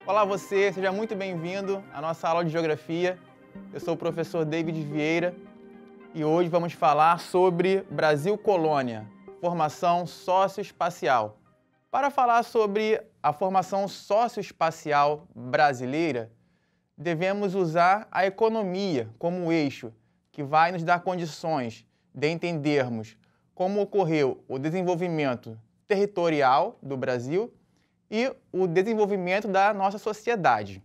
Olá você, seja muito bem-vindo à nossa aula de Geografia. Eu sou o professor David Vieira e hoje vamos falar sobre Brasil Colônia, formação socioespacial. Para falar sobre a formação socioespacial brasileira, devemos usar a economia como eixo, que vai nos dar condições de entendermos como ocorreu o desenvolvimento territorial do Brasil e o desenvolvimento da nossa sociedade.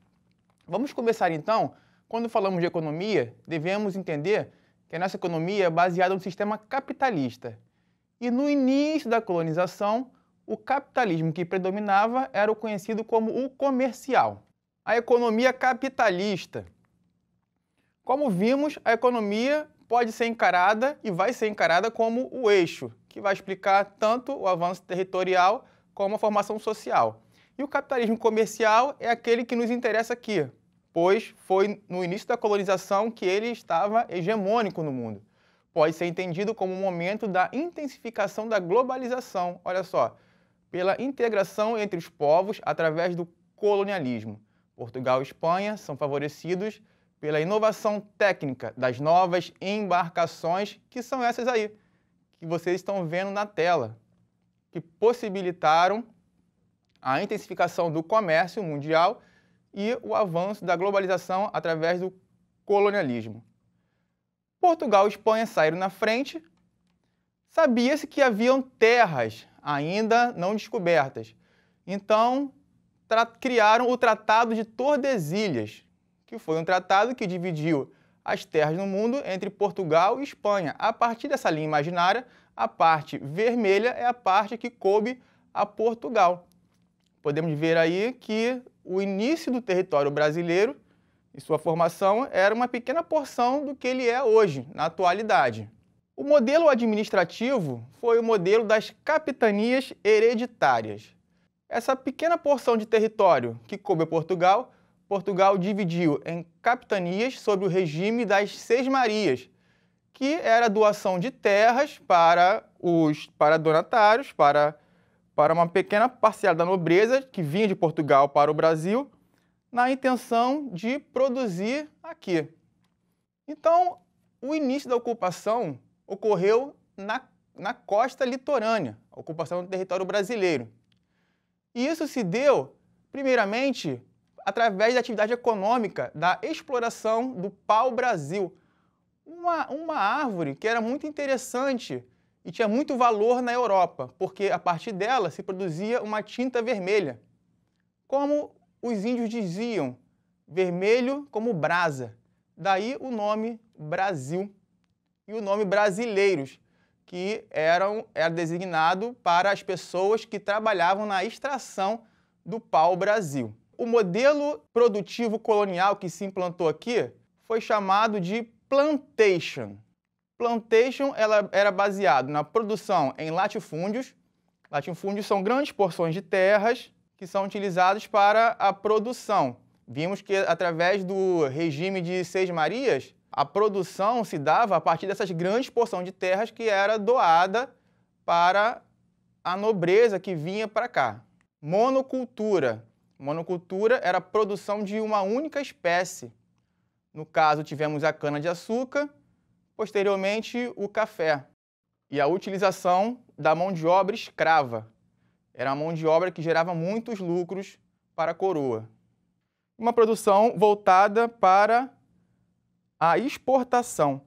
Vamos começar então, quando falamos de economia, devemos entender que a nossa economia é baseada no sistema capitalista. E no início da colonização, o capitalismo que predominava era o conhecido como o comercial. A economia capitalista. Como vimos, a economia pode ser encarada e vai ser encarada como o eixo, que vai explicar tanto o avanço territorial como a formação social. E o capitalismo comercial é aquele que nos interessa aqui, pois foi no início da colonização que ele estava hegemônico no mundo. Pode ser entendido como um momento da intensificação da globalização, olha só, pela integração entre os povos através do colonialismo. Portugal e Espanha são favorecidos pela inovação técnica das novas embarcações, que são essas aí, que vocês estão vendo na tela, que possibilitaram a intensificação do comércio mundial e o avanço da globalização através do colonialismo. Portugal e Espanha saíram na frente. Sabia-se que haviam terras ainda não descobertas. Então, criaram o Tratado de Tordesilhas, que foi um tratado que dividiu as terras no mundo entre Portugal e Espanha. A partir dessa linha imaginária, a parte vermelha é a parte que coube a Portugal. Podemos ver aí que o início do território brasileiro e sua formação era uma pequena porção do que ele é hoje, na atualidade. O modelo administrativo foi o modelo das capitanias hereditárias. Essa pequena porção de território que coube a Portugal, Portugal dividiu em capitanias sob o regime das Sesmarias, que era a doação de terras para donatários, para uma pequena parcela da nobreza que vinha de Portugal para o Brasil, na intenção de produzir aqui. Então, o início da ocupação ocorreu na costa litorânea, a ocupação do território brasileiro. E isso se deu, primeiramente, através da atividade econômica da exploração do pau-brasil, uma árvore que era muito interessante e tinha muito valor na Europa, porque a partir dela se produzia uma tinta vermelha. Como os índios diziam, vermelho como brasa. Daí o nome Brasil e o nome brasileiros, que era designado para as pessoas que trabalhavam na extração do pau-brasil. O modelo produtivo colonial que se implantou aqui foi chamado de plantation. Plantation ela era baseado na produção em latifúndios. Latifúndios são grandes porções de terras que são utilizados para a produção. Vimos que através do regime de Sesmarias, a produção se dava a partir dessas grandes porções de terras que era doada para a nobreza que vinha para cá. Monocultura. Monocultura era a produção de uma única espécie. No caso, tivemos a cana-de-açúcar, posteriormente o café. E a utilização da mão de obra escrava. Era a mão de obra que gerava muitos lucros para a coroa. Uma produção voltada para a exportação.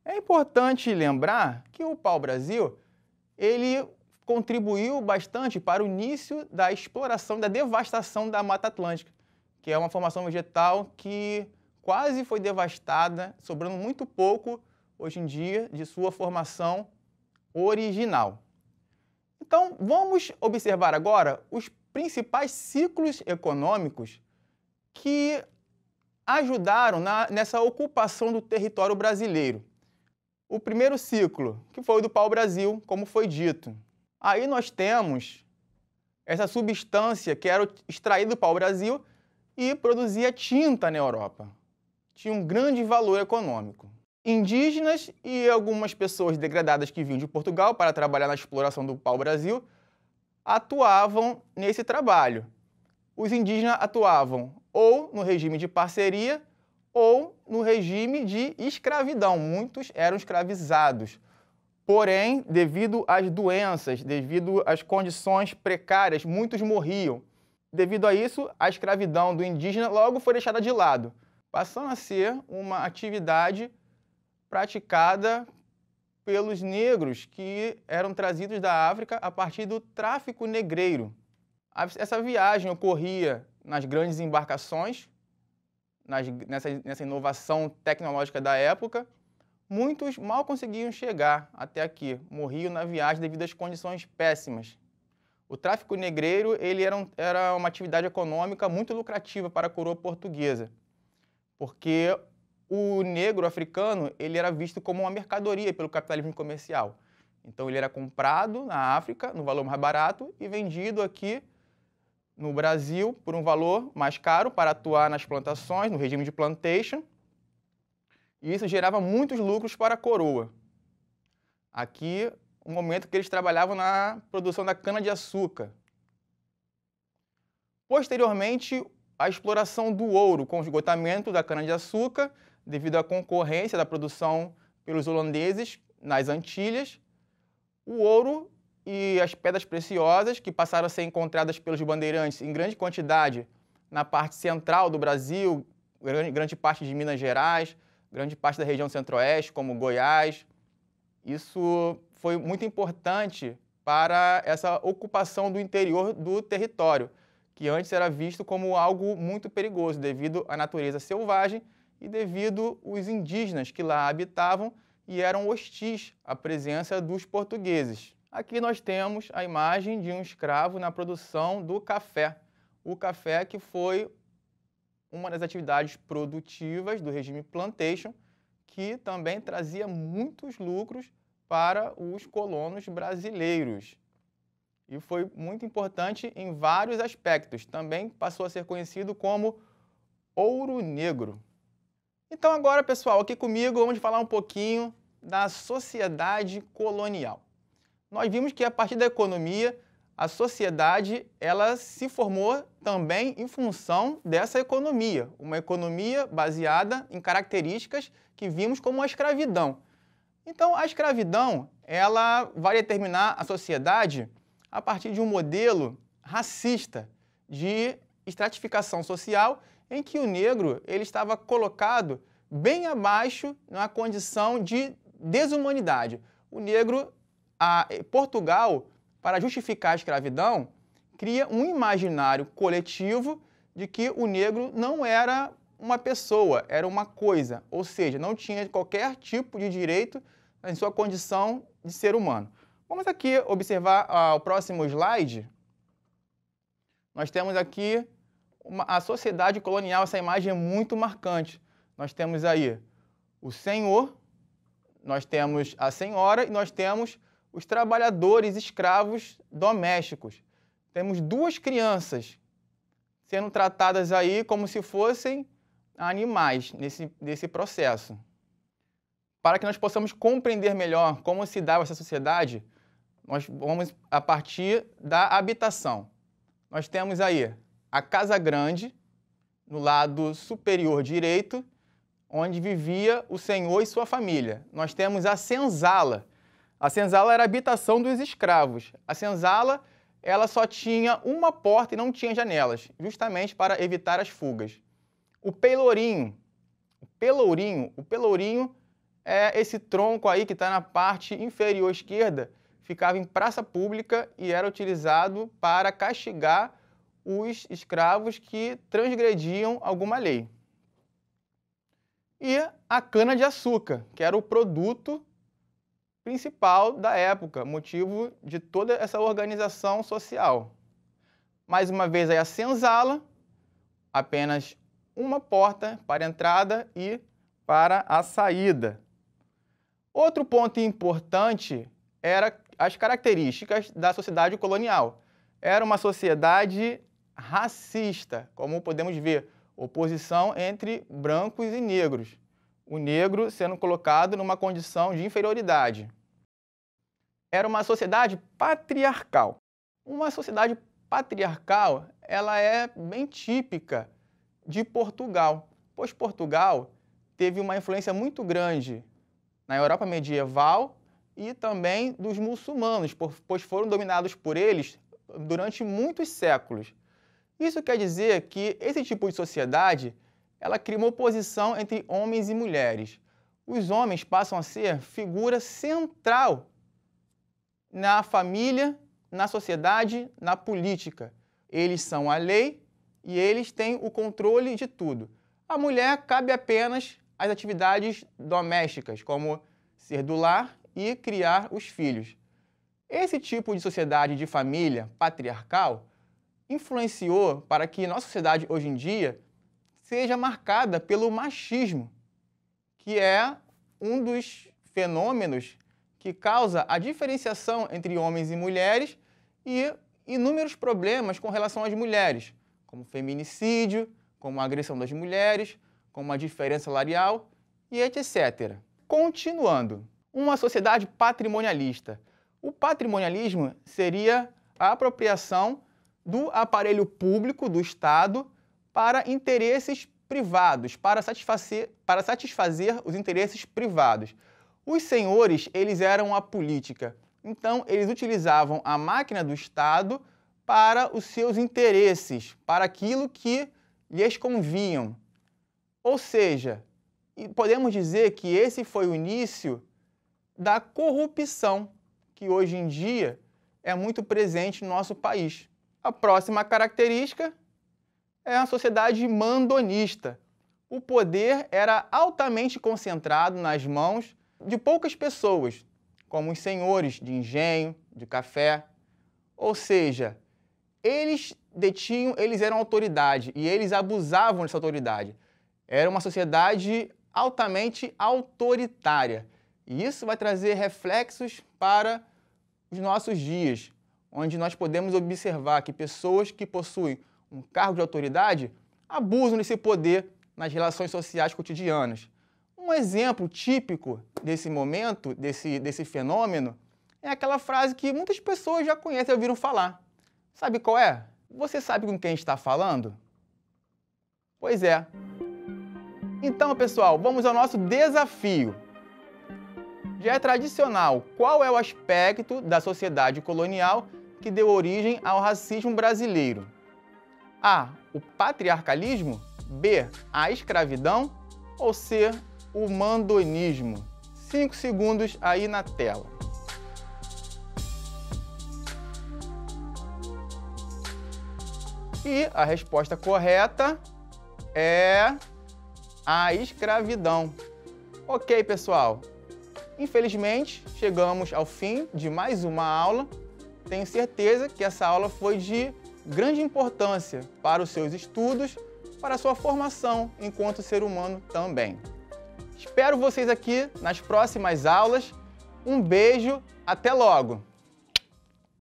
É importante lembrar que o pau-brasil, ele contribuiu bastante para o início da exploração, da devastação da Mata Atlântica, que é uma formação vegetal que quase foi devastada, sobrando muito pouco, hoje em dia, de sua formação original. Então, vamos observar agora os principais ciclos econômicos que ajudaram nessa ocupação do território brasileiro. O primeiro ciclo, que foi o do pau-brasil, como foi dito. Aí nós temos essa substância que era extraída do pau-brasil e produzia tinta na Europa. Tinha um grande valor econômico. Indígenas e algumas pessoas degradadas que vinham de Portugal para trabalhar na exploração do pau-brasil atuavam nesse trabalho. os indígenas atuavam ou no regime de parceria ou no regime de escravidão. Muitos eram escravizados. Porém, devido às doenças, devido às condições precárias, muitos morriam. Devido a isso, a escravidão do indígena logo foi deixada de lado, passando a ser uma atividade praticada pelos negros que eram trazidos da África a partir do tráfico negreiro. Essa viagem ocorria nas grandes embarcações, nessa inovação tecnológica da época. Muitos mal conseguiam chegar até aqui, morriam na viagem devido às condições péssimas. O tráfico negreiro era uma atividade econômica muito lucrativa para a coroa portuguesa, porque o negro africano ele era visto como uma mercadoria pelo capitalismo comercial. Então ele era comprado na África no valor mais barato e vendido aqui no Brasil por um valor mais caro para atuar nas plantações, no regime de plantation. E isso gerava muitos lucros para a coroa. Aqui, o momento que eles trabalhavam na produção da cana-de-açúcar. Posteriormente, a exploração do ouro com o esgotamento da cana-de-açúcar, devido à concorrência da produção pelos holandeses nas Antilhas, o ouro e as pedras preciosas, que passaram a ser encontradas pelos bandeirantes em grande quantidade na parte central do Brasil, grande parte de Minas Gerais, grande parte da região centro-oeste, como Goiás. Isso foi muito importante para essa ocupação do interior do território, que antes era visto como algo muito perigoso, devido à natureza selvagem e devido aos indígenas que lá habitavam e eram hostis à presença dos portugueses. Aqui nós temos a imagem de um escravo na produção do café. O café que foi uma das atividades produtivas do regime plantation, que também trazia muitos lucros para os colonos brasileiros. E foi muito importante em vários aspectos. Também passou a ser conhecido como ouro negro. Então agora, pessoal, aqui comigo vamos falar um pouquinho da sociedade colonial. Nós vimos que a partir da economia, a sociedade ela se formou também em função dessa economia, uma economia baseada em características que vimos como a escravidão. Então, a escravidão ela vai determinar a sociedade a partir de um modelo racista de estratificação social em que o negro ele estava colocado bem abaixo na condição de desumanidade. O negro, Portugal, para justificar a escravidão, cria um imaginário coletivo de que o negro não era uma pessoa, era uma coisa, ou seja, não tinha qualquer tipo de direito em sua condição de ser humano. Vamos aqui observar o próximo slide. Nós temos aqui a sociedade colonial, essa imagem é muito marcante. Nós temos aí o senhor, nós temos a senhora e nós temos os trabalhadores escravos domésticos. Temos duas crianças sendo tratadas aí como se fossem animais nesse processo. Para que nós possamos compreender melhor como se dava essa sociedade, nós vamos a partir da habitação. Nós temos aí a casa grande, no lado superior direito, onde vivia o senhor e sua família. Nós temos a senzala. A senzala era a habitação dos escravos. A senzala ela só tinha uma porta e não tinha janelas, justamente para evitar as fugas. O pelourinho é esse tronco aí que está na parte inferior esquerda, ficava em praça pública e era utilizado para castigar os escravos que transgrediam alguma lei. E a cana-de-açúcar, que era o produto principal da época, motivo de toda essa organização social. Mais uma vez aí a senzala, apenas uma porta para a entrada e para a saída. Outro ponto importante era as características da sociedade colonial. Era uma sociedade racista, como podemos ver, oposição entre brancos e negros. O negro sendo colocado numa condição de inferioridade. Era uma sociedade patriarcal. Uma sociedade patriarcal ela é bem típica de Portugal, pois Portugal teve uma influência muito grande na Europa medieval e também dos muçulmanos, pois foram dominados por eles durante muitos séculos. Isso quer dizer que esse tipo de sociedade ela cria uma oposição entre homens e mulheres. Os homens passam a ser figura central na família, na sociedade, na política. Eles são a lei e eles têm o controle de tudo. A mulher cabe apenas as atividades domésticas, como ser do lar e criar os filhos. Esse tipo de sociedade de família patriarcal influenciou para que nossa sociedade hoje em dia seja marcada pelo machismo, que é um dos fenômenos que causa a diferenciação entre homens e mulheres e inúmeros problemas com relação às mulheres, como feminicídio, como a agressão das mulheres, como a diferença salarial e etc. Continuando, uma sociedade patrimonialista. O patrimonialismo seria a apropriação do aparelho público do Estado para interesses privados, para satisfazer os interesses privados. Os senhores, eles eram a política, então eles utilizavam a máquina do Estado para os seus interesses, para aquilo que lhes convinham. Ou seja, podemos dizer que esse foi o início da corrupção, que hoje em dia é muito presente no nosso país. A próxima característica é a sociedade mandonista. O poder era altamente concentrado nas mãos de poucas pessoas, como os senhores de engenho, de café. Ou seja, eles eram autoridade e eles abusavam dessa autoridade. Era uma sociedade altamente autoritária. E isso vai trazer reflexos para os nossos dias, onde nós podemos observar que pessoas que possuem um cargo de autoridade abusam desse poder nas relações sociais cotidianas. Um exemplo típico desse momento, desse fenômeno, é aquela frase que muitas pessoas já conhecem e ouviram falar. Sabe qual é? Você sabe com quem está falando? Pois é. Então, pessoal, vamos ao nosso desafio. Já é tradicional, qual é o aspecto da sociedade colonial que deu origem ao racismo brasileiro? A. O patriarcalismo. B. A escravidão. Ou C. O mandonismo. 5 segundos aí na tela. E a resposta correta é a escravidão. Ok, pessoal. Infelizmente, chegamos ao fim de mais uma aula. Tenho certeza que essa aula foi de grande importância para os seus estudos, para a sua formação enquanto ser humano também. Espero vocês aqui nas próximas aulas. Um beijo, até logo!